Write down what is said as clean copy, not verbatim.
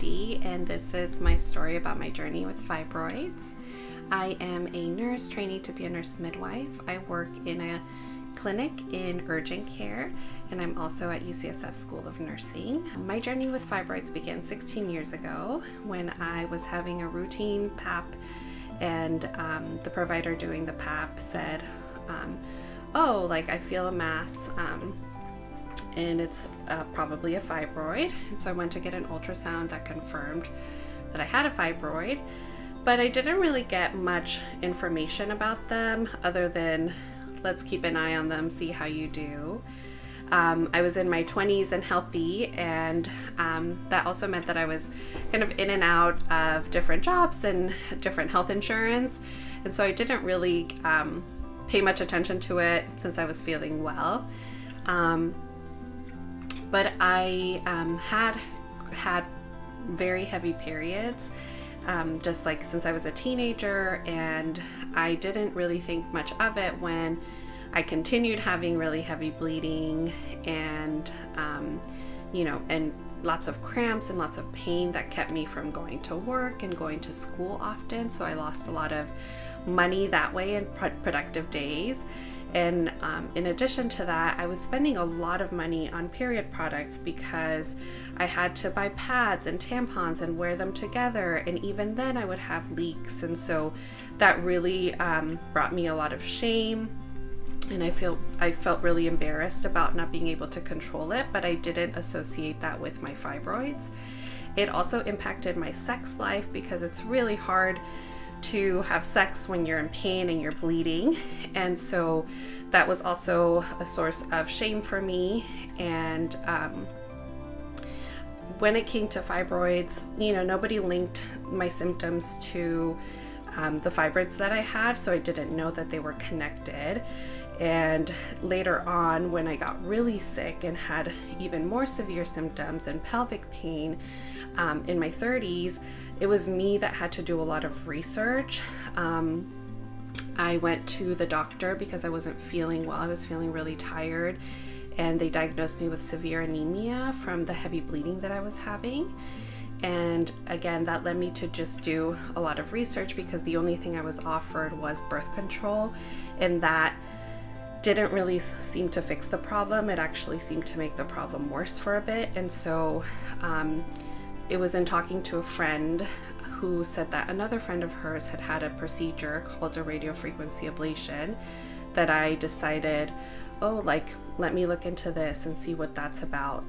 Cindy, and this is my story about my journey with fibroids. I am a nurse training to be a nurse midwife. I work in a clinic in urgent care, and I'm also at UCSF School of Nursing. My journey with fibroids began 16 years ago when I was having a routine PAP, and the provider doing the PAP said, I feel a mass, and it's probably a fibroid. And so I went to get an ultrasound that confirmed that I had a fibroid, but I didn't really get much information about them other than let's keep an eye on them, see how you do. I was in my 20s and healthy, and that also meant that I was kind of in and out of different jobs and different health insurance, and so I didn't really pay much attention to it since I was feeling well. But I had very heavy periods, just like since I was a teenager, and I didn't really think much of it when I continued having really heavy bleeding and and lots of cramps and lots of pain that kept me from going to work and going to school often. So I lost a lot of money that way in productive days. And in addition to that, I was spending a lot of money on period products because I had to buy pads and tampons and wear them together. And even then I would have leaks. And so that really brought me a lot of shame. And I felt really embarrassed about not being able to control it, but I didn't associate that with my fibroids. It also impacted my sex life because it's really hard to have sex when you're in pain and you're bleeding, and so that was also a source of shame for me. And when it came to fibroids, nobody linked my symptoms to the fibroids that I had, so I didn't know that they were connected. And later on, when I got really sick and had even more severe symptoms and pelvic pain in my 30s, it was me that had to do a lot of research. I went to the doctor because I wasn't feeling well. I was feeling really tired, and they diagnosed me with severe anemia from the heavy bleeding that I was having. And again, that led me to just do a lot of research because the only thing I was offered was birth control, and that didn't really seem to fix the problem. It actually seemed to make the problem worse for a bit. And so it was in talking to a friend who said that another friend of hers had had a procedure called a radiofrequency ablation that I decided, let me look into this and see what that's about.